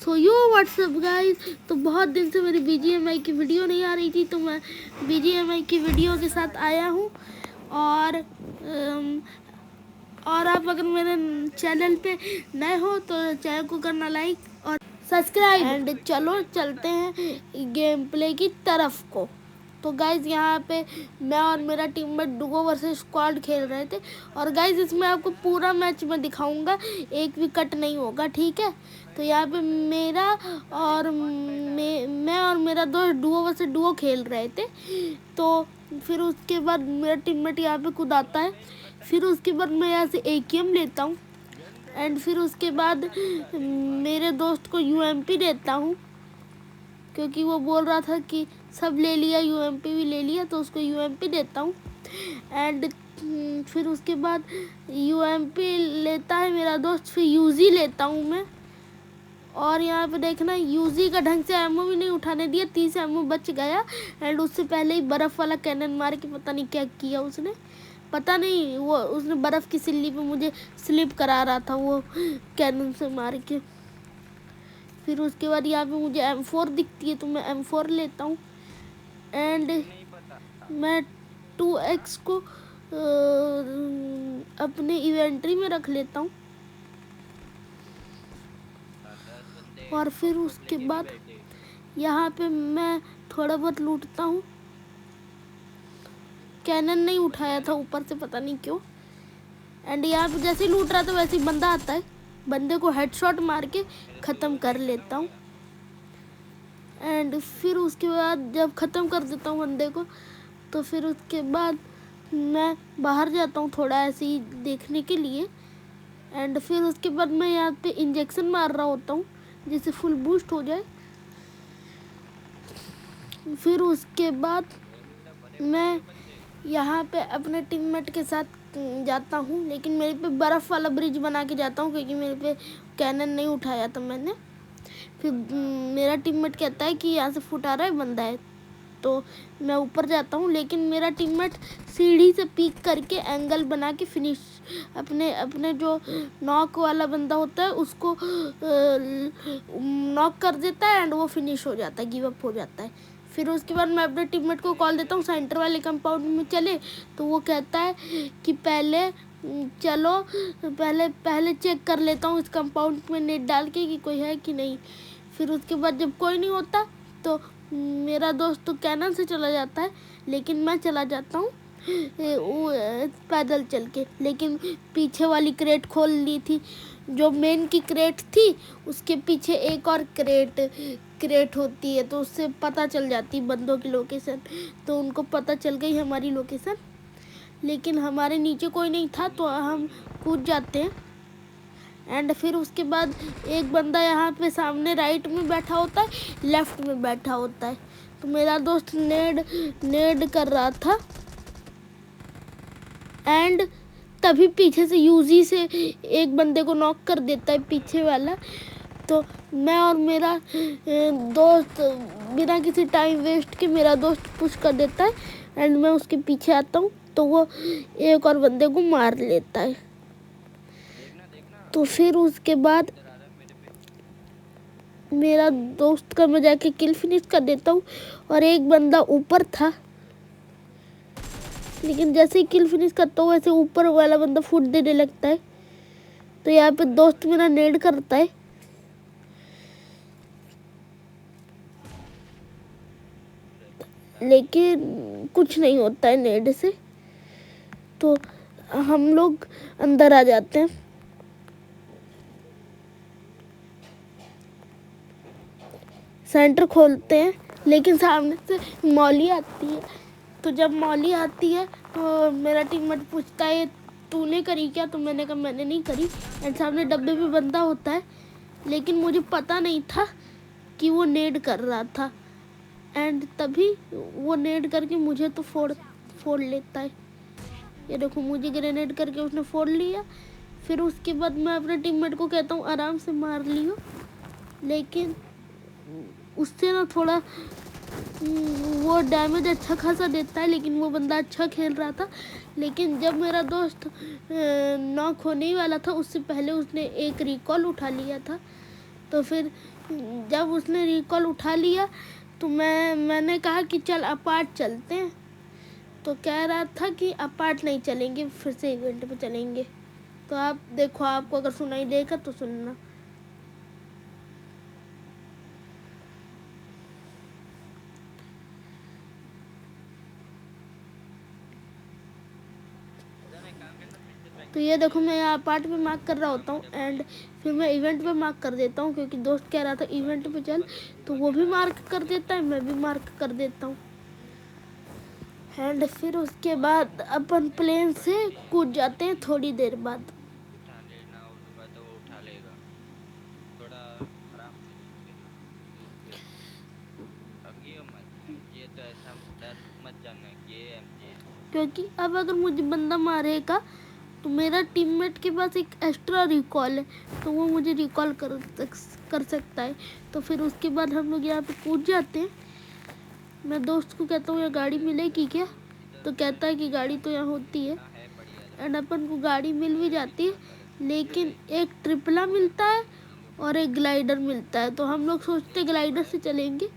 सो यो WhatsApp guys. तो बहुत दिन से मेरी BGMI की वीडियो नहीं आ रही थी, तो मैं BGMI की वीडियो के साथ आया हूँ। और आप अगर मेरे चैनल पे नए हो तो चैनल को करना लाइक और सब्सक्राइब। एंड चलो चलते हैं गेम प्ले की तरफ को। तो गाइज यहाँ पे मैं और मेरा टीममेट डुओ वर्सेस स्क्वाड खेल रहे थे। और गाइज इसमें आपको पूरा मैच मैं दिखाऊंगा, एक भी कट नहीं होगा, ठीक है। तो यहाँ पे मेरा और मैं और मेरा दोस्त डुओ वर्सेस डुओ खेल रहे थे। तो फिर उसके बाद मेरा टीममेट यहाँ पे कूद आता है। फिर उसके बाद मैं यहाँ से AKM लेता हूँ। एंड फिर उसके बाद मेरे दोस्त को UMP देता हूँ, क्योंकि वो बोल रहा था कि सब ले लिया, UMP भी ले लिया, तो उसको UMP देता हूँ। एंड फिर उसके बाद UMP लेता है मेरा दोस्त, फिर UZ लेता हूँ मैं। और यहाँ पे देखना UZ का ढंग से एमओ भी नहीं उठाने दिया, 30 एमओ बच गया। एंड उससे पहले ही बर्फ़ वाला कैनन मार के पता नहीं क्या किया उसने, पता नहीं, वो उसने बर्फ़ की सिल्ली पे मुझे स्लिप करा रहा था वो कैनन से मार के। फिर उसके बाद यहाँ पे मुझे M4 दिखती है, तो मैं M4 लेता हूँ। एंड मैं 2x को अपने इन्वेंटरी में रख लेता हूँ। और फिर उसके बाद यहाँ पे मैं थोड़ा बहुत लूटता हूँ। कैनन नहीं उठाया था ऊपर से, पता नहीं क्यों। एंड यहाँ पे जैसे ही लूट रहा था वैसे ही बंदा आता है, बंदे को हेडशॉट मार के ख़त्म कर लेता हूँ। एंड फिर उसके बाद जब ख़त्म कर देता हूँ बंदे को, तो फिर उसके बाद मैं बाहर जाता हूँ थोड़ा ऐसे ही देखने के लिए। एंड फिर उसके बाद मैं यहाँ पे इंजेक्शन मार रहा होता हूँ जिससे फुल बूस्ट हो जाए। फिर उसके बाद मैं यहाँ पे अपने टीममेट के साथ जाता हूँ, लेकिन मेरे पे बर्फ़ वाला ब्रिज बना के जाता हूँ, क्योंकि मेरे पे कैनन नहीं उठाया था मैंने। फिर मेरा टीममेट कहता है कि यहाँ से फुट आ रहा है, बंदा है, तो मैं ऊपर जाता हूँ। लेकिन मेरा टीममेट सीढ़ी से पीक करके एंगल बना के फिनिश, अपने जो नॉक वाला बंदा होता है उसको नॉक कर देता है। एंड वो फिनिश हो जाता है, गिव अप हो जाता है। फिर उसके बाद मैं अपने टीममेट को कॉल देता हूँ सेंटर वाले कंपाउंड में चले, तो वो कहता है कि पहले चलो, पहले चेक कर लेता हूँ इस कंपाउंड में नेट डाल के कि कोई है कि नहीं। फिर उसके बाद जब कोई नहीं होता तो मेरा दोस्त तो कैनन से चला जाता है, लेकिन मैं चला जाता हूँ पैदल चल के। लेकिन पीछे वाली क्रेट खोल ली थी, जो मेन की क्रेट थी उसके पीछे एक और क्रेट होती है, तो उससे पता चल जाती बंदों की लोकेशन। तो उनको पता चल गई हमारी लोकेशन, लेकिन हमारे नीचे कोई नहीं था, तो हम कूद जाते हैं। एंड फिर उसके बाद एक बंदा यहाँ पे सामने राइट में बैठा होता है, लेफ्ट में बैठा होता है। तो मेरा दोस्त नेड कर रहा था। एंड तभी पीछे से UZ से एक बंदे को नॉक कर देता है पीछे वाला। तो मैं और मेरा दोस्त बिना किसी टाइम वेस्ट के मेरा दोस्त पुश कर देता है। एंड मैं उसके पीछे आता हूँ, तो वो एक और बंदे को मार लेता है। तो फिर उसके बाद मेरा दोस्त का मैं जाके किल फिनिश कर देता हूँ। और एक बंदा ऊपर था, लेकिन जैसे ही किल फिनिश करता हूँ वैसे ऊपर वाला बंदा फुट देने लगता है। तो यहाँ पे दोस्त मेरा नेड करता है, लेकिन कुछ नहीं होता है नेड से। तो हम लोग अंदर आ जाते हैं। सेंटर खोलते हैं, लेकिन सामने से मौली आती है। तो जब मौली आती है तो मेरा टीममेट पूछता है तूने करी क्या, तो मैंने कहा मैंने नहीं करी। एंड सामने डब्बे पे बंदा होता है, लेकिन मुझे पता नहीं था कि वो नेड कर रहा था। एंड तभी वो नेड करके मुझे तो फोड़ लेता है। ये देखो, मुझे ग्रेनेड करके उसने फोड़ लिया। फिर उसके बाद मैं अपने टीममेट को कहता हूँ आराम से मार लियो, लेकिन उससे ना थोड़ा वो डैमेज अच्छा खासा देता है। लेकिन वो बंदा अच्छा खेल रहा था। लेकिन जब मेरा दोस्त नॉक होने ही वाला था, उससे पहले उसने एक रिकॉल उठा लिया था। तो फिर जब उसने रिकॉल उठा लिया तो मैंने कहा कि चल अपार्ट चलते हैं। तो कह रहा था कि अपार्ट नहीं चलेंगे, फिर से इवेंट पे चलेंगे। तो आप देखो, आपको अगर सुनाई देगा तो सुनना। तो ये देखो, मैं यहाँ पार्ट पे मार्क कर रहा होता हूँ एंड फिर मैं इवेंट पे मार्क कर देता हूँ, क्योंकि दोस्त कह रहा था इवेंट पे चल, तो वो भी मार्क कर देता है, मैं भी मार्क कर देता हूँ। एंड फिर उसके बाद अपन प्लेन से कूद जाते हैं थोड़ी देर बाद। उठा लेना होगा तो वो उठा लेगा, थोड़ा आराम से उसके भागियो मत। ये तो ऐसा डर मत जाना कि ये एमजे है। क्योंकि अब अगर मुझे बंदा मारेगा तो मेरा टीममेट के पास एक एक्स्ट्रा रिकॉल है, तो वो मुझे रिकॉल कर सकता है। तो फिर उसके बाद हम लोग यहाँ पे कूद जाते हैं। मैं दोस्त को कहता हूँ, यहाँ गाड़ी मिलेगी क्या? तो कहता है कि गाड़ी तो यहाँ होती है। हाँ है बढ़िया। एंड अपन को गाड़ी मिल भी जाती है, लेकिन एक ट्रिपला मिलता है और एक ग्लाइडर मिलता है। तो हम लोग सोचते ग्लाइडर से चलेंगे,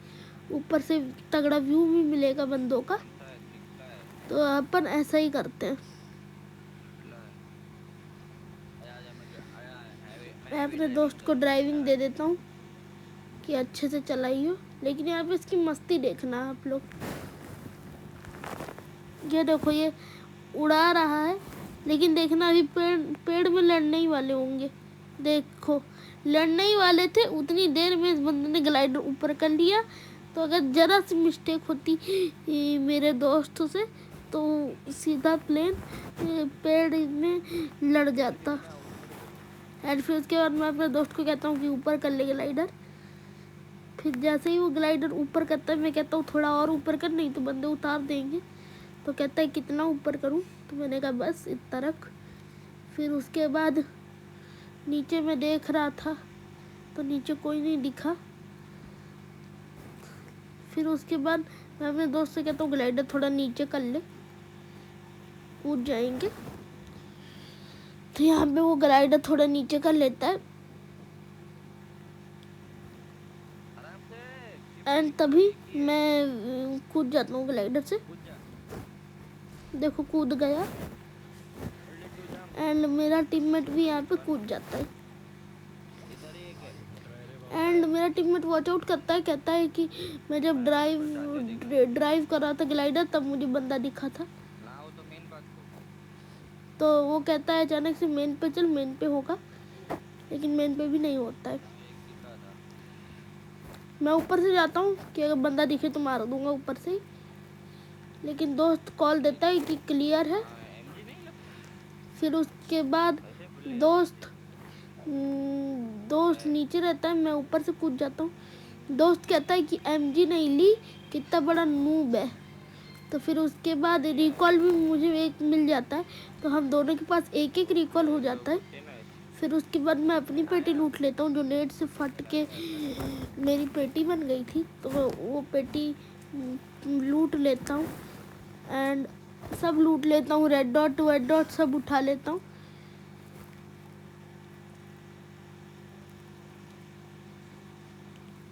ऊपर से तगड़ा व्यू भी मिलेगा बंदों का। कौन सा है? ट्रिपला है? तो अपन ऐसा ही करते हैं। ट्रिपला है। आया आजा मैं आया हाईवे, मैं मैं हाईवे अपने ड्राइविंग दोस्त को करूँगा ड्राइविंग बेटा। दे देता हूँ कि अच्छे से चलाइयो, लेकिन यहाँ पे इसकी मस्ती देखना आप लोग। ये देखो, ये उड़ा रहा है, लेकिन देखना अभी पेड़ में लड़ने ही वाले होंगे। देखो, लड़ने ही वाले थे, उतनी देर में इस बंदे ने ग्लाइडर ऊपर कर लिया। तो अगर जरा सी मिस्टेक होती मेरे दोस्तों से, तो सीधा प्लेन पेड़ में लड़ जाता। एंड फिर उसके बाद मैं अपने दोस्त को कहता हूँ कि ऊपर कर ले ग्लाइडर। फिर जैसे ही वो ग्लाइडर ऊपर करता है, मैं कहता हूँ थोड़ा और ऊपर कर, नहीं तो बंदे उतार देंगे। तो कहता है कितना ऊपर करूँ? तो मैंने कहा बस इतना रख। फिर उसके बाद नीचे मैं देख रहा था तो नीचे कोई नहीं दिखा। फिर उसके बाद मैं अपने दोस्त से कहता हूँ ग्लाइडर थोड़ा नीचे कर ले, कूद जाएंगे। तो यहाँ पे वो ग्लाइडर थोड़ा नीचे कर लेता है आराम से एंड तभी मैं कूद जाता हूँ ग्लाइडर से। कूद जा। देखो, कूद गया। Ready to jump. एंड मेरा टीममेट भी यहाँ पे कूद जाता है। इधर ही एक है। एंड मेरा टीममेट वॉच आउट करता है, कहता है कि मैं जब ड्राइव कर रहा था ग्लाइडर, तब मुझे बंदा दिखा था। ना हो तो मेन बात को। तो वो कहता है अचानक से मेन पे चल, मेन पे होगा, लेकिन मेन पे भी नहीं होता है। मुझे एक दिखा था। मैं ऊपर से जाता हूँ कि अगर बंदा दिखे तो मार दूंगा ऊपर से ही, लेकिन दोस्त कॉल देता है कि क्लियर है। हाँ एमजी नहीं लगता। फिर उसके बाद ऐसे बोले दोस्त दोस्त नीचे रहता है, मैं ऊपर से कूद जाता हूँ। दोस्त कहता है कि एमजी नहीं ली, कितना बड़ा नूब है। तो फिर उसके बाद रिकॉल भी मुझे एक मिल जाता है, तो हम दोनों के पास एक एक रिकॉल हो जाता है। लूटते ना ऐसे। फिर उसके बाद मैं अपनी पेटी लूट लेता हूँ, जो नेट से फट के मेरी पेटी बन गई थी। तो वो पेटी लूट लेता हूँ एंड सब लूट लेता हूँ, रेड डॉट वेड डॉट सब उठा लेता हूँ।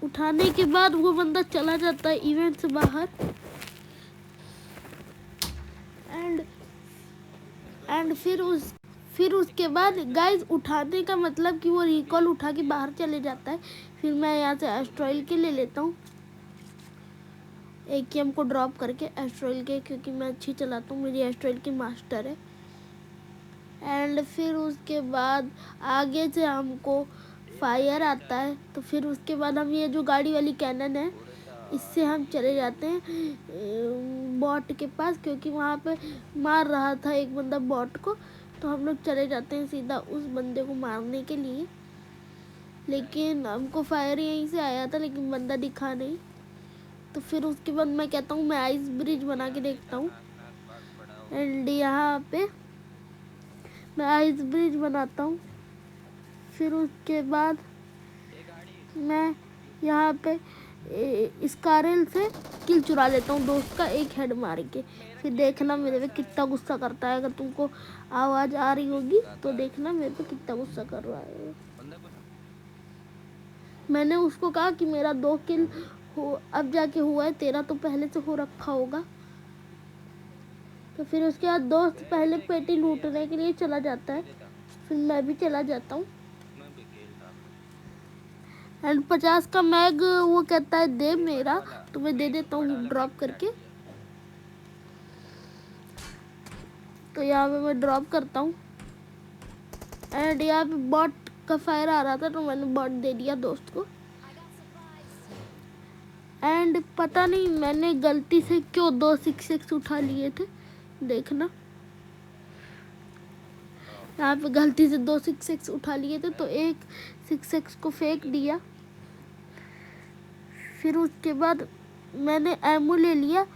उठाने के बाद वो बंदा चला जाता है इवेंट से बाहर। एंड फिर उसके बाद गाइस, उठाने का मतलब कि वो रिकॉल उठा के बाहर चले जाता है। फिर मैं यहाँ से एस्ट्रॉयल के ले लेता हूँ, AKM को ड्रॉप करके एस्ट्रॉयल के, क्योंकि मैं अच्छी चलाता हूँ, मेरी एस्ट्रॉयल की मास्टर है। एंड फिर उसके बाद आगे से हमको फायर आता है। तो फिर उसके बाद हम ये जो गाड़ी वाली कैनन है, थोड़ा सा इससे हम चले जाते हैं बॉट के पास, क्योंकि वहाँ पे मार रहा था एक बंदा बॉट को। तो हम लोग चले जाते हैं सीधा उस बंदे को मारने के लिए, लेकिन हमको फायर यहीं से आया था, लेकिन बंदा दिखा नहीं। तो फिर उसके बाद मैं कहता हूँ मैं आइस ब्रिज बना के देखता हूँ। खतरनाक नाक भाग पड़ा हो। एंड यहाँ पे मैं आइस ब्रिज बनाता हूँ। फिर उसके बाद ये गाड़ी मैं यहाँ पे स्कारल से किल चुरा लेता हूँ दोस्त का, एक हेड मार के। फिर देखना मेरे पे कितना गुस्सा करता है। अगर तुमको आवाज़ आ रही होगी तो देखना मेरे पे कितना गुस्सा कर रहा है। बंदा को मैंने उसको कहा कि मेरा 2 किल हो अब जाके हुआ है, तेरा तो पहले से हो रखा होगा। तो फिर उसके बाद दोस्त पहले पेटी लूटने के लिए चला जाता है, देता फिर मैं भी चला जाता हूँ। मैं भी खेलता एंड 50 का मैग वो कहता है दे बट मेरा, वाला तो मैं दे मैंने देता बड़ा हूँ वाला ड्रॉप मैग करके। स्टार्ट किया। तो यहाँ पे मैं ड्रॉप करता हूँ एंड यहाँ पे बॉट का फायर आ रहा था, तो मैंने बॉट दे दिया दोस्त को। एंड पता नहीं मैंने गलती से क्यों 2 6x उठा लिए थे, देखना यहाँ पे गलती से 2 6x उठा लिए थे, तो एक 6x को फेंक दिया। फिर उसके बाद मैंने एमो ले लिया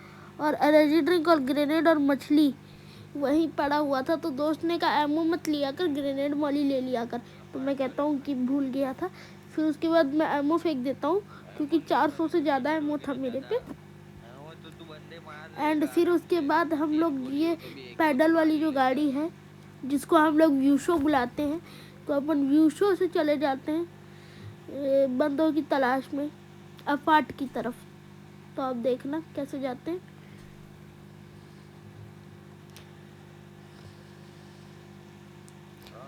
और एनर्जी ड्रिंक और ग्रेनेड और मछली वहीं पड़ा हुआ था, तो दोस्त ने कहा एमो मत लिया कर, ग्रेनेड मॉली ले लिया कर। तो मैं कहता हूँ कि भूल गया था। फिर उसके बाद मैं एमो फेंक देता हूँ क्योंकि 400 से ज़्यादा एमो था मेरे पे। वो तो तू बंदे मार एंड लेगा फिर आराम उसके से। बाद हम एक लोग गोली ये पे भी एक पैडल मार वाली ही जो लेता गाड़ी है जिसको हम लोग व्यूशो बुलाते हैं, तो अपन व्यूशो से चले जाते हैं बंदों की तलाश में अपार्ट की तरफ। तो आप देखना कैसे जाते हैं।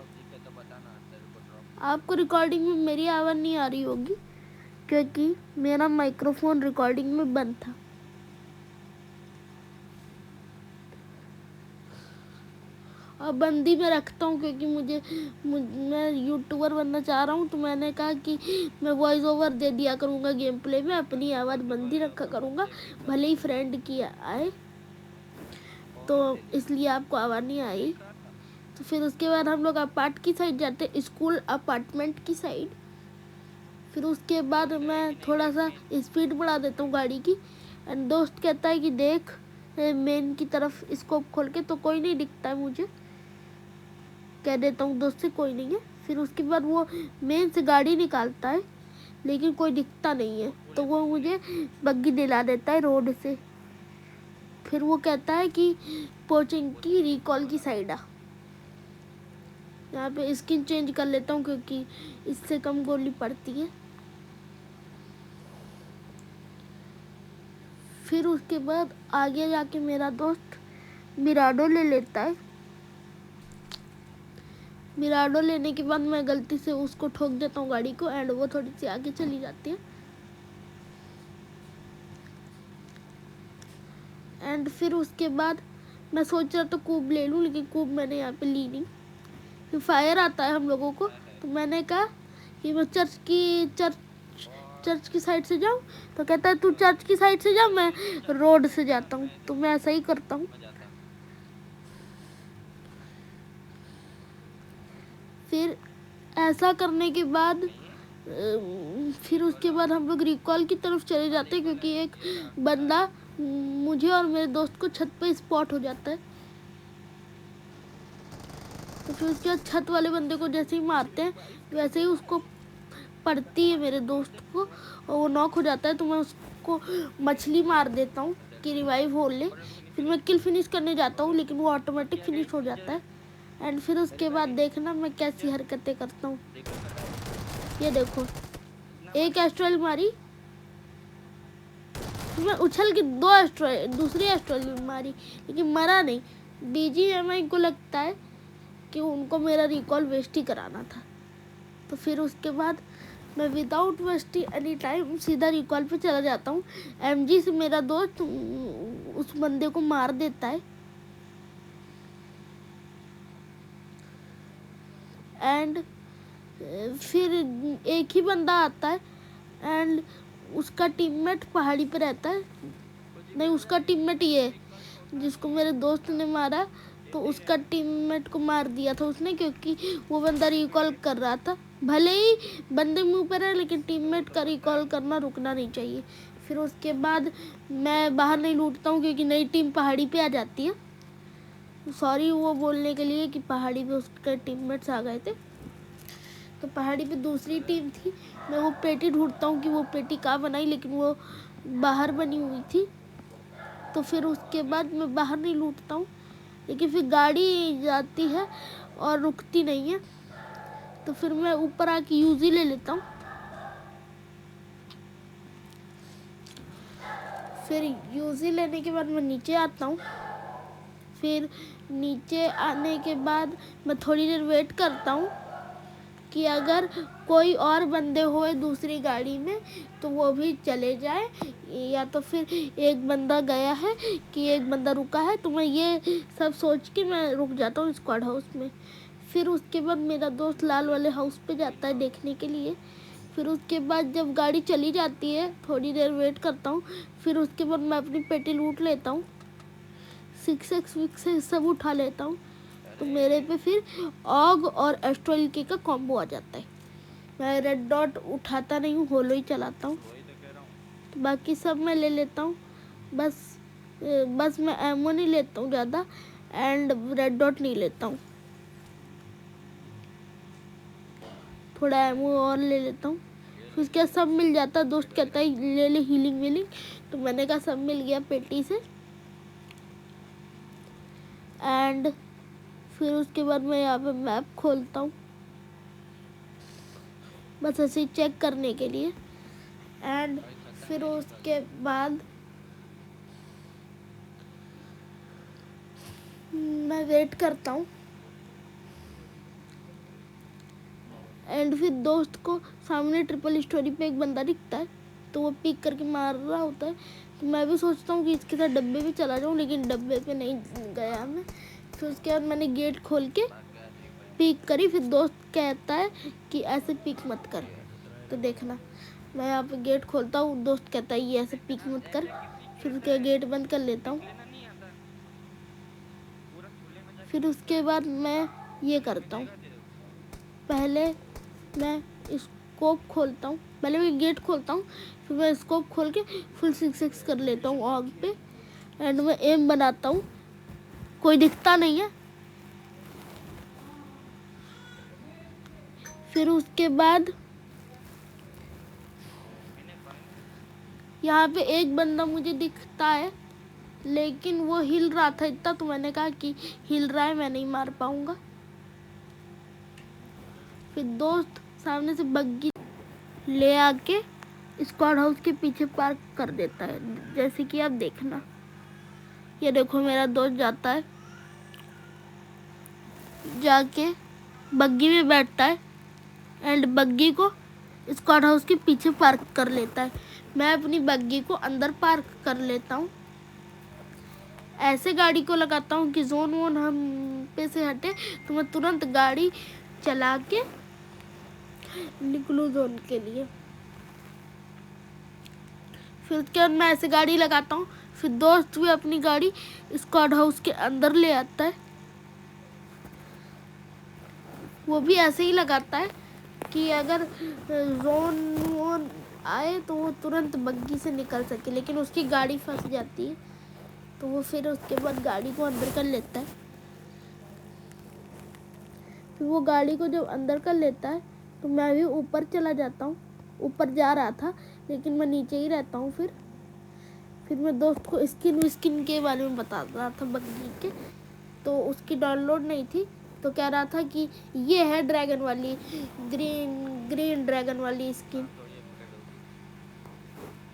ठीक है तो बताना तेरे को ड्रॉप। आपको रिकॉर्डिंग में मेरी आवाज़ नहीं आ रही होगी क्योंकि मेरा माइक्रोफोन रिकॉर्डिंग में बंद था। और बंदी में रखता हूँ क्योंकि मैं यूट्यूबर बनना चाह रहा हूँ, तो मैंने कहा कि मैं वॉइस ओवर दे दिया करूँगा गेम प्ले में, अपनी आवाज़ बंदी रखा करूँगा, भले ही फ्रेंड की आए, तो इसलिए आपको आवाज़ नहीं आई। तो फिर उसके बाद हम लोग अपार्ट की साइड जाते, स्कूल अपार्टमेंट की साइड। फिर उसके बाद मैं थोड़ा सा स्पीड बढ़ा देता हूँ गाड़ी की एंड दोस्त कहता है कि देख मेन की तरफ स्कोप खोल के, तो कोई नहीं दिखता है मुझे, कह देता हूँ दोस्त से कोई नहीं है। फिर उसके बाद वो मेन से गाड़ी निकालता है लेकिन कोई दिखता नहीं है, तो वो मुझे बग्गी दिला देता है रोड से। फिर वो कहता है कि पोचिंग की रिकॉल की साइड आ। यहाँ पे स्किन चेंज कर लेता हूँ क्योंकि इससे कम गोली पड़ती है। फिर उसके बाद आगे जाके मेरा दोस्त मिराडो ले लेता है। मिराडो लेने के बाद मैं गलती से उसको ठोक देता हूँ गाड़ी को एंड वो थोड़ी सी आगे चली जाती है। एंड फिर उसके बाद मैं सोच रहा था कूब ले लूँ, लेकिन कूब मैंने यहाँ पे ली नहीं। फिर फायर आता है हम लोगों को, तो मैंने कहा कि मैं चर्च की साइड से जाऊँ, तो कहता है तू चर्च की साइड से जा, मैं रोड से जाता हूँ, तो मैं ऐसा ही करता हूँ। फिर ऐसा करने के बाद फिर उसके बाद हम लोग रिकॉल की तरफ चले जाते हैं क्योंकि एक बंदा मुझे और मेरे दोस्त को छत पे स्पॉट हो जाता है। तो फिर उसके बाद छत वाले बंदे को जैसे ही मारते हैं वैसे ही उसको पड़ती है मेरे दोस्त को और वो नॉक हो जाता है, तो मैं उसको मछली मार देता हूँ कि रिवाइव हो ले। फिर मैं किल फिनिश करने जाता हूँ लेकिन वो ऑटोमेटिक फिनिश हो जाता है। एंड फिर उसके बाद देखना मैं कैसी हरकतें करता हूँ। ये देखो, एक एस्ट्रॉयल मारी, मैं उछल के दूसरी एस्ट्रॉयल मारी लेकिन मरा नहीं। BGMI को लगता है कि उनको मेरा रिकॉल वेस्ट ही कराना था। तो फिर उसके बाद मैं विदाउट वेस्टिंग एनी टाइम सीधा रिकॉल पे चला जाता हूँ। MG से मेरा दोस्त उस बंदे को मार देता है एंड फिर एक ही बंदा आता है एंड उसका टीममेट पहाड़ी पे रहता है। नहीं, उसका टीममेट ये है जिसको मेरे दोस्त ने मारा, तो उसका टीममेट को मार दिया था उसने क्योंकि वो बंदा रिकॉल कर रहा था। भले ही बंदे मुंह पर है लेकिन टीममेट का रिकॉल करना रुकना नहीं चाहिए। फिर उसके बाद मैं बाहर नहीं लूटता हूँ क्योंकि नई टीम पहाड़ी पे आ जाती है। सॉरी वो बोलने के लिए कि पहाड़ी पे उसके टीममेट्स आ गए थे, तो पहाड़ी पे दूसरी टीम थी। मैं वो पेटी ढूंढता हूँ कि वो पेटी कहाँ बनाई, लेकिन वो बाहर बनी हुई थी। तो फिर उसके बाद मैं बाहर नहीं लूटता हूँ लेकिन फिर गाड़ी जाती है और रुकती नहीं है, तो फिर मैं ऊपर आके यूजी ले लेता हूँ। फिर यूजी लेने के बाद मैं नीचे आता हूँ। फिर नीचे आने के बाद मैं थोड़ी देर वेट करता हूँ कि अगर कोई और बंदे होए दूसरी गाड़ी में तो वो भी चले जाए, या तो फिर एक बंदा गया है कि एक बंदा रुका है, तो मैं ये सब सोच के मैं रुक जाता हूँ स्क्वाड हाउस में। फिर उसके बाद मेरा दोस्त लाल वाले हाउस पे जाता है देखने के लिए। फिर उसके बाद जब गाड़ी चली जाती है थोड़ी देर वेट करता हूँ। फिर उसके बाद मैं अपनी पेटी लूट लेता हूँ, 6x सब उठा लेता हूँ। तो मेरे पे फिर ऑग और एस्ट्रॉयल के का कॉम्बो आ जाता है। मैं रेड डॉट उठाता नहीं हूँ, होलो ही चलाता हूँ। वही तो कह रहा हूँ। तो बाकी सब मैं ले लेता हूँ, बस मैं एमओ नहीं लेता हूँ ज़्यादा, एंड रेड डॉट नहीं लेता हूँ। थोड़ा एमओ और ले लेता हूँ। फिर उसके बाद सब मिल जाता है। दोस्त कहता है ले ले हीलिंग वीलिंग, तो मैंने कहा सब मिल गया पेटी से। एंड फिर उसके बाद मैं यहाँ पे मैप खोलता हूँ, बस ऐसे ही चेक करने के लिए। एंड फिर उसके बाद मैं वेट करता हूँ। एंड फिर दोस्त को सामने ट्रिपल स्टोरी पे एक बंदा दिखता है, तो वो पिक करके मार रहा होता है। तो मैं भी सोचता हूँ कि इसके साथ डब्बे पे चला जाऊँ, लेकिन डब्बे पे नहीं गया मैं। फिर उसके बाद मैंने गेट खोल के पिक करी। फिर दोस्त कहता है कि ऐसे पिक मत कर, तो देखना मैं यहाँ पे गेट खोलता हूँ, दोस्त कहता है ये ऐसे पिक मत कर। फिर उसके गेट बंद कर लेता हूँ। लेना नहीं आता, पूरा खुले में जाके फिर उसके बाद मैं ये करता हूँ, दे दो। पहले मैं स्कोप खोलता हूँ, पहले मैं गेट खोलता हूँ, फिर मैं स्कोप खोल के फुल 6x कर लेता हूँ ऑग पे। एंड मैं एम बनाता हूँ, कोई दिखता नहीं है। फिर उसके बाद यहाँ पे एक बंदा मुझे दिखता है, लेकिन वो हिल रहा था इतना, तो मैंने कहा कि हिल रहा है मैं नहीं मार पाऊंगा। फिर दोस्त सामने से बग्गी ले आके स्क्वाड हाउस के पीछे पार्क कर देता है, जैसे कि आप देखना। ये देखो मेरा दोस्त जाता है, जाके बग्गी में बैठता है एंड बग्गी को स्क्वाड हाउस के पीछे पार्क कर लेता है। मैं अपनी बग्गी को अंदर पार्क कर लेता हूँ, ऐसे गाड़ी को लगाता हूँ कि जोन वोन हम पे से हटे, तो मैं तुरंत गाड़ी चला के निकलूँ जोन के लिए। फिर उसके बाद मैं ऐसे गाड़ी लगाता हूँ। फिर दोस्त भी अपनी गाड़ी स्क्वाड हाउस के अंदर ले आता है, वो भी ऐसे ही लगाता है कि अगर जोन वोन आए तो वो तुरंत बग्गी से निकल सके, लेकिन उसकी गाड़ी फंस जाती है, तो वो फिर उसके बाद गाड़ी को अंदर कर लेता है। फिर वो गाड़ी को जब अंदर कर लेता है तो मैं भी ऊपर चला जाता हूँ, ऊपर जा रहा था लेकिन मैं नीचे ही रहता हूँ। फिर मैं दोस्त को स्किन के बारे में बता रहा था बग्गी के, तो उसकी डाउनलोड नहीं थी, तो कह रहा था कि ये है ड्रैगन वाली, ग्रीन ड्रैगन वाली स्किन,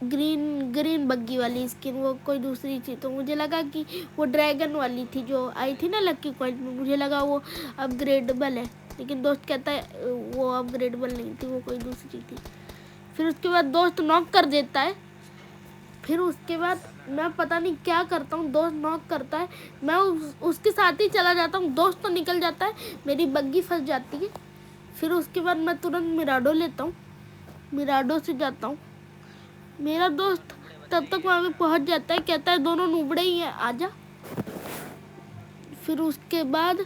ग्रीन बग्गी वाली स्किन, वो कोई दूसरी थी। तो मुझे लगा कि वो ड्रैगन वाली थी जो आई थी ना लक्की पॉइंट में, मुझे लगा वो अपग्रेडेबल है, लेकिन दोस्त कहता है वो अपग्रेडेबल नहीं थी, वो कोई दूसरी थी। फिर उसके बाद दोस्त नॉक कर देता है। फिर उसके बाद मैं पता नहीं क्या करता हूँ, दोस्त नॉक करता है, मैं उसके साथ ही चला जाता हूँ। दोस्त तो निकल जाता है, मेरी बग्गी फंस जाती है। फिर उसके बाद मैं तुरंत मिराडो लेता हूँ, मिराडो से जाता हूँ। मेरा दोस्त तब तक वहाँ पे पहुँच जाता है, कहता है दोनों नुबड़े ही हैं आजा। फिर उसके बाद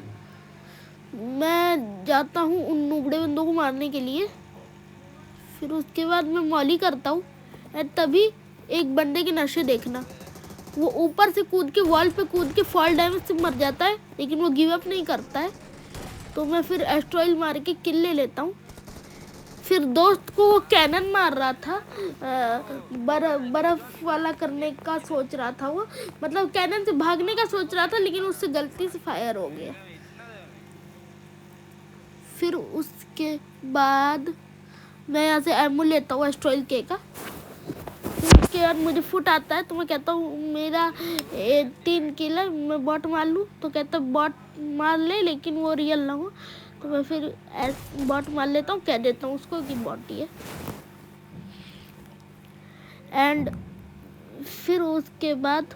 मैं जाता हूँ उन नुबड़े बंदों को मारने के लिए। फिर उसके बाद मैं मॉली करता हूँ, तभी एक बंदे के नशे देखना, वो ऊपर से कूद के वॉल पे कूद के फॉल डैमेज से मर जाता है, लेकिन वो गिव अप नहीं करता है। तो मैं फिर एस्ट्रॉयल मार के किल ले लेता हूँ। फिर दोस्त को वो कैनन मार रहा था, बर्फ वाला करने का सोच रहा था वो, मतलब कैनन से भागने का सोच रहा था, लेकिन उससे गलती से फायर हो गया। फिर उसके बाद मैं यहाँ से एमो लेता हूँ एस्ट्रॉयल के का। फिर उसके बाद मुझे फुट आता है तो मैं कहता हूँ मेरा 3 किल है, मैं बॉट मार लूँ। तो कहता है बॉट मार ले लेकिन वो रियल ना हो। तो मैं फिर बॉट मार लेता हूँ, कह देता हूँ उसको कि बॉट ही है। एंड फिर उसके बाद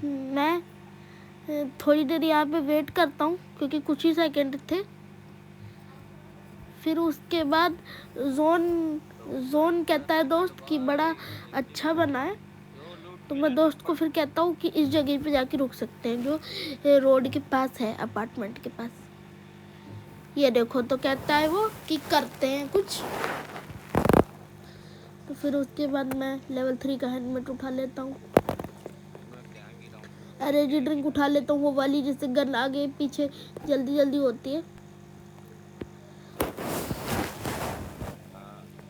मैं थोड़ी देर यहाँ पे वेट करता हूँ क्योंकि कुछ ही सेकंड थे। फिर उसके बाद जोन कहता है दोस्त कि बड़ा अच्छा बना है। तो मैं दोस्त को फिर कहता हूँ कि इस जगह पे जाके रुक सकते हैं जो रोड के पास है, अपार्टमेंट के पास। ये देखो, तो कहता है वो कि करते हैं कुछ। तो फिर उसके बाद मैं लेवल 3 का हेलमेट उठा लेता हूँ, एनर्जी ड्रिंक उठा लेता हूँ, वो वाली जिससे गन आगे पीछे जल्दी जल्दी होती है।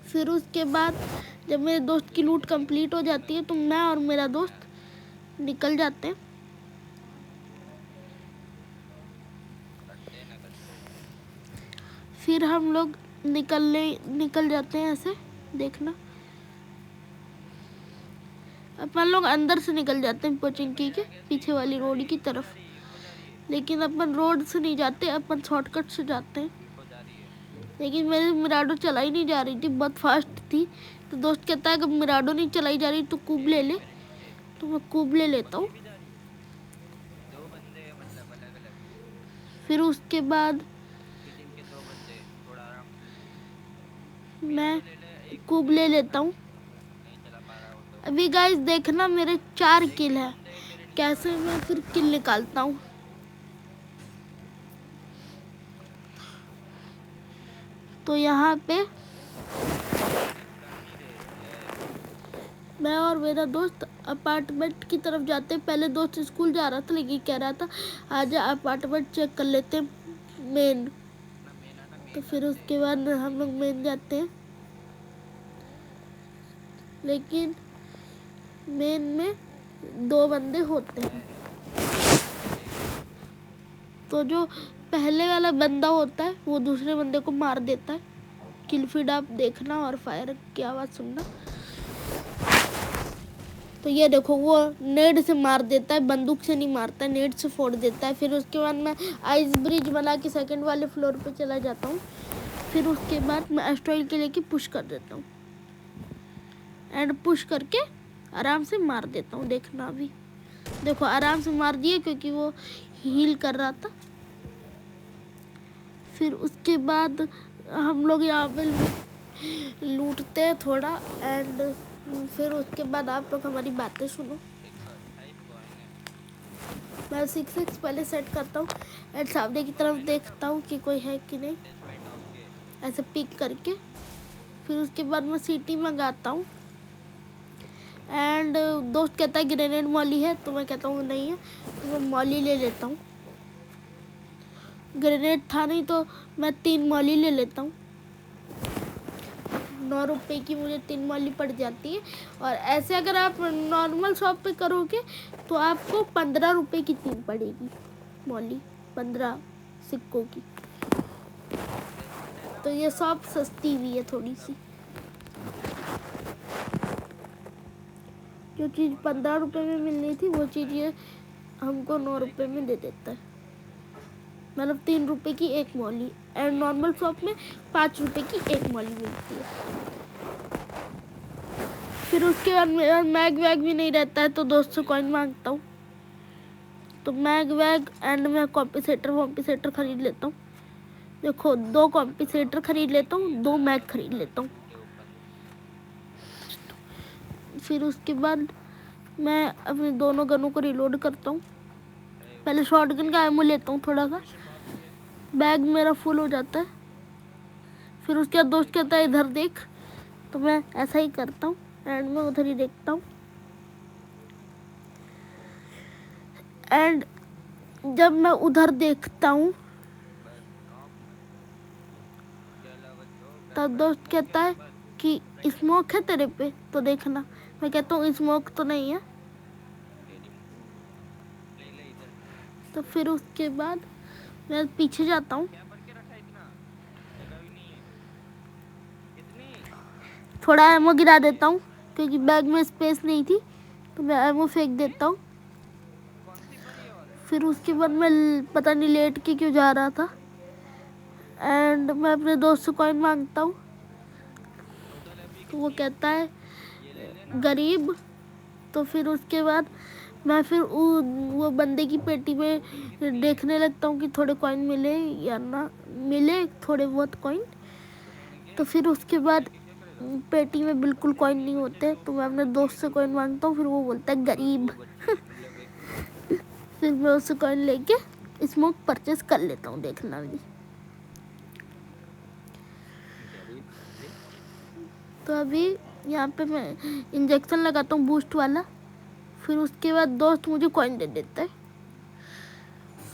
फिर उसके बाद जब मेरे दोस्त की लूट कंप्लीट हो जाती है तो मैं और मेरा दोस्त निकल जाते हैं। फिर हम लोग निकल जाते हैं ऐसे, देखना अपन लोग अंदर से निकल जाते हैं पोचिंकी के पीछे वाली रोड की तरफ। लेकिन अपन रोड से नहीं जाते, अपन शॉर्टकट से जाते हैं। लेकिन मेरी मिराडो चलाई नहीं जा रही थी, बहुत फास्ट थी। तो दोस्त कहता है अगर मिराडो नहीं चलाई जा रही तो कूब ले ले। तो मैं कूब ले लेता हूँ। फिर उसके बाद मैं कूब ले लेता हूँ। अभी गाइस देखना मेरे 4 किल है, कैसे मैं फिर किल निकालता हूँ। तो यहाँ पे मैं और मेरा दोस्त अपार्टमेंट की तरफ जाते। पहले दोस्त स्कूल जा रहा था लेकिन कह रहा था आजा अपार्टमेंट चेक कर लेते हैं मेन। तो फिर उसके बाद हम लोग मेन जाते हैं। लेकिन मेन में 2 बंदे होते हैं। तो जो पहले वाला बंदा होता है वो दूसरे बंदे को मार देता है। किल फीड आप देखना और फायर की आवाज़ सुनना। तो ये देखो, वो नेड से मार देता है, बंदूक से नहीं मारता, नेड से फोड़ देता है। फिर उसके बाद मैं आइस ब्रिज बना के सेकंड वाले फ्लोर पे चला जाता हूँ। फिर उसके बाद मैं एस्ट्रॉइल के लेके पुश कर देता हूँ एंड पुश करके आराम से मार देता हूँ। देखना अभी देखो, आराम से मार दिए क्योंकि वो हील कर रहा था। फिर उसके बाद हम लोग यहाँ पे लूटते हैं थोड़ा एंड फिर उसके बाद आप लोग हमारी बातें सुनो। मैं 6 पहले सेट करता हूँ एंड सामने की तरफ देखता हूँ कि कोई है कि नहीं, ऐसे पिक करके। फिर उसके बाद मैं सीटी मंगाता हूँ एंड दोस्त कहता है ग्रेनेड मॉली है, तो मैं कहता हूँ नहीं है, तो मैं मॉली ले लेता हूँ। ग्रेनेड था नहीं तो मैं 3 मॉली ले लेता हूँ। 9 रुपए की मुझे 3 मॉली पड़ जाती है। और ऐसे अगर आप नॉर्मल शॉप पे करोगे तो आपको 15 रुपए की 3 पड़ेगी मॉली, 15 सिक्कों की। तो ये शॉप सस्ती भी है थोड़ी सी। जो चीज़ 15 रुपए में मिलनी थी वो चीज़ ये हमको 9 रुपए में दे देता है। मतलब 3 रुपए की 1 मॉली एंड नॉर्मल शॉप में 5 रुपए की 1 मॉली मिलती है। फिर उसके बाद मेरा मैग वैग भी नहीं रहता है तो दोस्त से कॉइन मांगता हूँ। तो मैग वैग एंड मैं कॉम्पिसेटर खरीद लेता हूँ। देखो, 2 कॉम्पिसेटर खरीद लेता हूँ, 2 मैग खरीद लेता हूँ। फिर उसके बाद मैं अपने दोनों गनों को रिलोड करता हूँ। पहले शॉटगन का एमो लेता हूँ थोड़ा सा, बैग मेरा फुल हो जाता है। फिर उसके बाद दोस्त कहता है इधर देख, तो मैं ऐसा ही करता हूँ एंड मैं उधर ही देखता हूँ। एंड जब मैं उधर देखता हूँ तब दोस्त कहता है कि स्मोक है तेरे पे, तो देखना। मैं कहता हूँ स्मोक तो नहीं है। तो फिर उसके बाद मैं पीछे जाता हूँ। थोड़ा एमो गिरा देता हूँ क्योंकि बैग में स्पेस नहीं थी, तो मैं एमो फेंक देता हूँ। फिर उसके बाद मैं पता नहीं लेट के क्यों जा रहा था, एंड मैं अपने दोस्त से कॉइन मांगता हूँ, तो वो कहता है गरीब। तो फिर उसके बाद मैं फिर वो बंदे की पेटी में देखने लगता हूँ कि थोड़े कॉइन मिले या ना मिले, थोड़े बहुत कॉइन। तो फिर उसके बाद पेटी में बिल्कुल कॉइन नहीं होते, तो मैं अपने दोस्त से कॉइन मांगता हूँ, फिर वो बोलता है गरीब। फिर मैं उससे कॉइन लेके स्मोक परचेस कर लेता हूँ, देखना भी। तो अभी यहाँ पे मैं इंजेक्शन लगाता हूँ बूस्ट वाला। फिर उसके बाद दोस्त मुझे कॉइन दे देता है।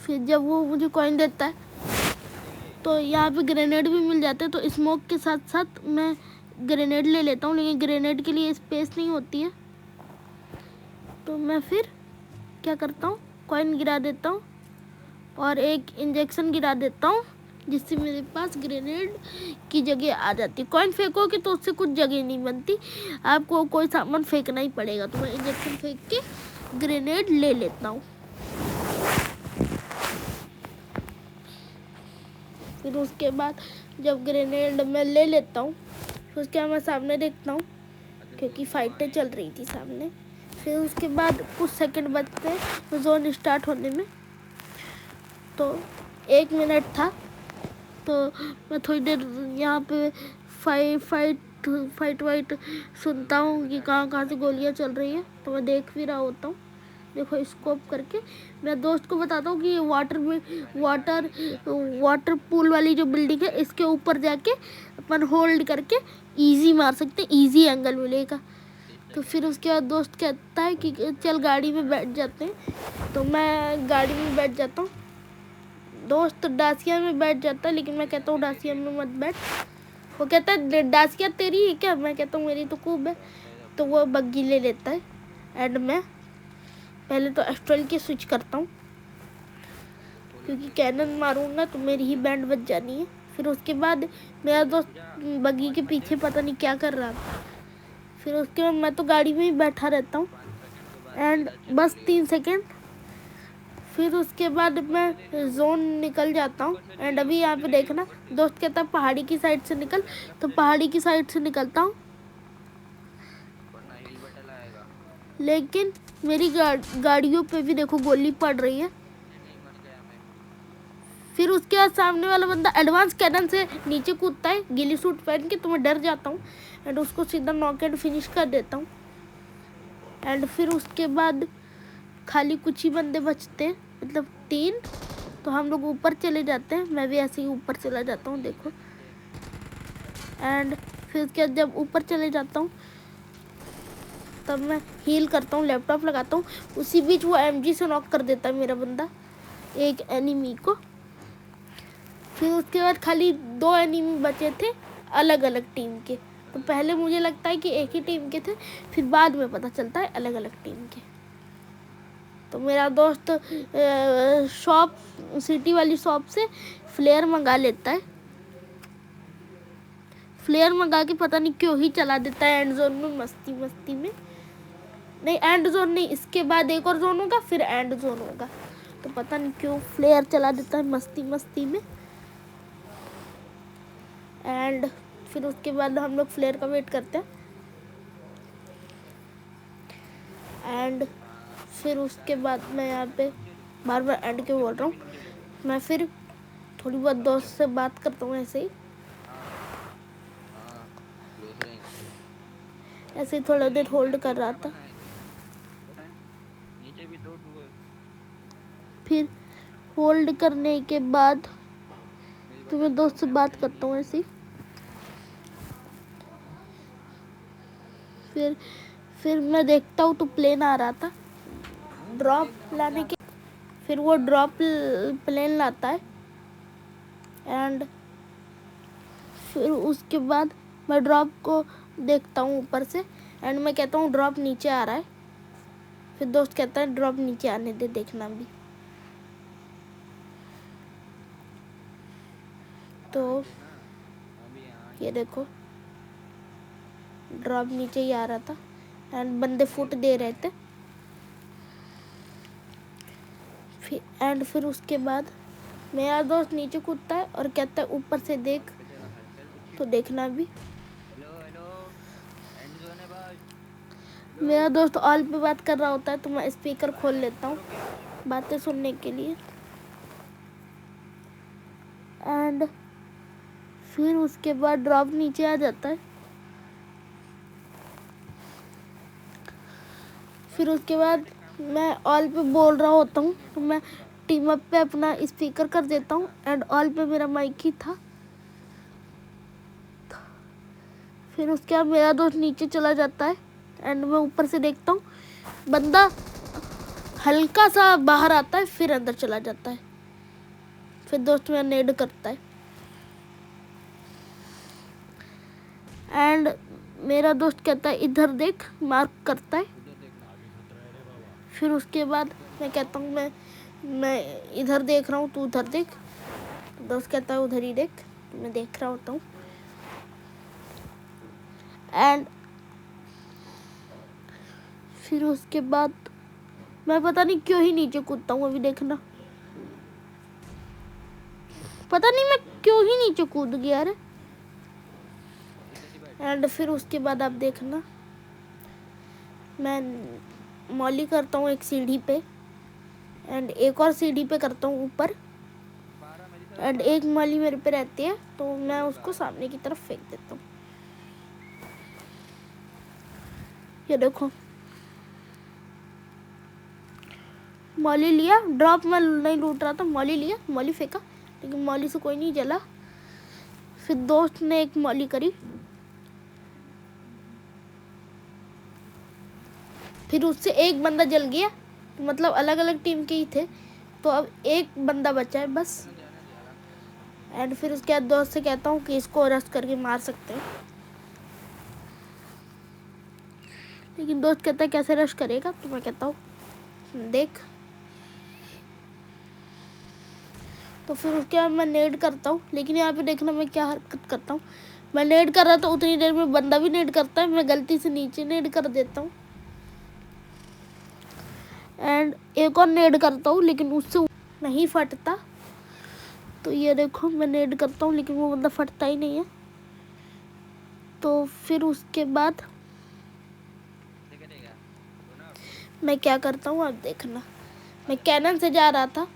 फिर जब वो मुझे कॉइन देता है तो यहाँ पे ग्रेनेड भी मिल जाते हैं, तो स्मोक के साथ साथ मैं ग्रेनेड ले लेता हूँ, लेकिन ग्रेनेड के लिए स्पेस नहीं होती है। तो मैं फिर क्या करता हूँ, कॉइन गिरा देता हूँ और एक इंजेक्शन गिरा देता हूँ, जिससे मेरे पास ग्रेनेड की जगह आ जाती है। कॉइन फेंकोगे तो उससे कुछ जगह नहीं बनती, आपको कोई सामान फेंकना ही पड़ेगा। तो मैं इंजेक्शन फेंक के ग्रेनेड ले लेता हूँ। फिर उसके बाद जब ग्रेनेड मैं ले लेता हूँ, फिर उसके बाद मैं सामने देखता हूँ क्योंकि फाइटें चल रही थी सामने। फिर उसके बाद कुछ सेकंड बचते हैं जोन स्टार्ट होने में, तो 1 मिनट था। तो मैं थोड़ी देर यहाँ पे फाइट वाइट सुनता हूँ कि कहाँ कहाँ से गोलियाँ चल रही है, तो मैं देख भी रहा होता हूँ। देखो स्कोप करके मैं दोस्त को बताता हूँ कि वाटर पूल वाली जो बिल्डिंग है, इसके ऊपर जाके अपन होल्ड करके इजी मार सकते, इजी एंगल मिलेगा। तो फिर उसके बाद दोस्त कहता है कि चल गाड़ी में बैठ जाते हैं, तो मैं गाड़ी में बैठ जाता हूँ। दोस्त डासिया में बैठ जाता है, लेकिन मैं कहता हूँ डासिया में मत बैठ। वो कहता है डासिया तेरी है क्या? मैं कहता हूँ मेरी तो खूब है। तो वो बग्गी ले लेता है, एंड मैं पहले तो एस्ट्रल की स्विच करता हूँ क्योंकि कैनन मारूंगा तो मेरी ही बैंड बच जानी है। फिर उसके बाद मेरा दोस्त बग्गी के पीछे पता नहीं क्या कर रहा था। फिर उसके बाद मैं तो गाड़ी में ही बैठा रहता हूँ, एंड बस 3 सेकेंड, फिर उसके बाद मैं जोन निकल जाता हूँ। एंड अभी यहाँ पे देखना, दोस्त कहता है पहाड़ी की साइड से निकल, तो पहाड़ी की साइड से निकलता हूँ, लेकिन मेरी गाड़ियों पे भी देखो गोली पड़ रही है। फिर उसके बाद सामने वाला बंदा एडवांस कैनन से नीचे कूदता है गिली सूट पहन के, तो मैं डर जाता हूँ एंड उसको सीधा नॉक एंड फिनिश कर देता हूँ। एंड फिर उसके बाद खाली कुछ ही बंदे बचते हैं, मतलब 3, तो हम लोग ऊपर चले जाते हैं। मैं भी ऐसे ही ऊपर चला जाता हूँ, देखो। एंड फिर उसके बाद जब ऊपर चले जाता हूँ तब मैं हील करता हूँ, लैपटॉप लगाता हूँ। उसी बीच वो एमजी से नॉक कर देता है मेरा बंदा एक एनिमी को। फिर उसके बाद खाली 2 एनिमी बचे थे अलग अलग टीम के, तो पहले मुझे लगता है कि एक ही टीम के थे, फिर बाद में पता चलता है अलग अलग टीम के। तो मेरा दोस्त शॉप सिटी वाली शॉप से फ्लेयर मंगा लेता है। फ्लेयर मंगा के पता नहीं क्यों ही चला देता है एंड जोन में, मस्ती मस्ती में। नहीं, एंड जोन नहीं, इसके बाद एक और जोन होगा, फिर एंड जोन होगा। तो पता नहीं क्यों फ्लेयर चला देता है मस्ती मस्ती में। एंड फिर उसके बाद हम लोग फ्लेयर का वेट करते हैं। एंड फिर उसके बाद मैं यहाँ पे बार बार एंड क्यों बोल रहा हूँ, मैं फिर थोड़ी बहुत दोस्त से बात करता हूँ, ऐसे ही थोड़ा देर होल्ड कर रहा था। फिर होल्ड करने के बाद तो मैं दोस्त से बात करता हूँ ऐसे ही। फिर मैं देखता हूँ तो प्लेन आ रहा था ड्रॉप लाने के। फिर वो ड्रॉप प्लेन लाता है, एंड फिर उसके बाद मैं ड्रॉप को देखता हूँ ऊपर से, एंड मैं कहता हूँ ड्रॉप नीचे आ रहा है। फिर दोस्त कहता है ड्रॉप नीचे आने दे, देखना भी। तो ये देखो ड्रॉप नीचे ही आ रहा था एंड बंदे फुट दे रहे थे। फिर उसके बाद मेरा दोस्त नीचे कूदता है और कहता है ऊपर से देख, तो देखना भी। हेलो एंड जोन है भाई। मेरा दोस्त ऑल पे बात कर रहा होता है तो मैं स्पीकर खोल लेता हूँ बातें सुनने के लिए। एंड फिर उसके बाद ड्रॉप नीचे आ जाता है। फिर उसके बाद मैं ऑल पे बोल रहा होता हूँ तो मैं टीम अप पे अपना स्पीकर कर देता हूँ एंड ऑल पे मेरा माइक ही था। फिर उसके बाद मेरा दोस्त नीचे चला जाता है एंड मैं ऊपर से देखता हूँ बंदा हल्का सा बाहर आता है फिर अंदर चला जाता है। फिर दोस्त मेरा नेड करता है एंड मेरा दोस्त कहता है इधर देख, मार्क करता है। फिर उसके बाद मैं कहता हूँ मैं इधर देख रहा हूँ, तू उधर देख। दोस्त कहता है उधर ही देख, तो मैं देख रहा होता हूँ। एंड फिर उसके बाद मैं पता नहीं क्यों ही नीचे कूदता हूँ, अभी देखना। पता नहीं मैं क्यों ही नीचे कूद गया रे। एंड फिर उसके बाद आप देखना मैं मॉली करता हूँ एक सीढ़ी पे एंड एक और सीढ़ी पे करता हूँ ऊपर एंड एक मॉली मेरे पे रहती है तो मैं उसको सामने की तरफ फेंक देता हूँ। ये देखो मॉली लिया, ड्रॉप में नहीं लूट रहा था, मॉली लिया, मॉली फेंका लेकिन मॉली से कोई नहीं जला। फिर दोस्त ने एक मॉली करी, फिर उससे एक बंदा जल गया, मतलब अलग अलग टीम के ही थे तो अब एक बंदा बचा है बस। एंड फिर उसके बाद दोस्त से कहता हूँ कि इसको अरेस्ट करके मार सकते हैं, लेकिन दोस्त कहता है कैसे अरेस्ट करेगा, तो मैं कहता हूँ देख। तो फिर उसके बाद मैं नेड करता हूँ, लेकिन यहाँ पे देखना मैं क्या हरकत करता हूँ। मैं नेड कर रहा था उतनी देर में बंदा भी नेड करता है, मैं गलती से नीचे नेड कर देता हूँ एंड एक और नेड करता हूँ लेकिन उससे नहीं फटता। तो ये देखो मैं नेड करता हूँ लेकिन वो बंदा फटता ही नहीं है। तो फिर उसके बाद मैं क्या करता हूँ आप देखना। मैं कैनन से जा रहा था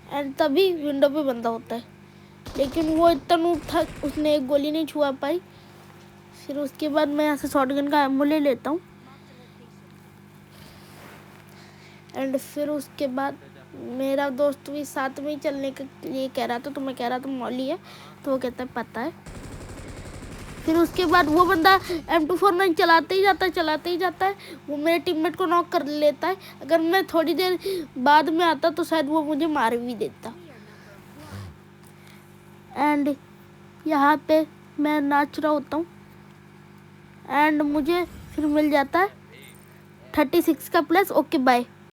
एंड तभी विंडो पे बंदा होता है, लेकिन वो इतना नूब था उसने एक गोली नहीं छुआ पाई। फिर उसके बाद मैं यहाँ से शॉटगन का एम्मो ले लेता हूँ एंड फिर उसके बाद मेरा दोस्त भी साथ में ही चलने के लिए कह रहा था तो मैं कह रहा था मॉली है, तो वो कहता है पता है। फिर उसके बाद वो बंदा M249 चलाते ही जाता है, वो मेरे टीममेट को नॉक कर लेता है। अगर मैं थोड़ी देर बाद में आता तो शायद वो मुझे मार भी देता। एंड यहाँ पे मैं नाच रहा होता हूँ एंड मुझे फिर मिल जाता है 36 का प्लस। Okay bye.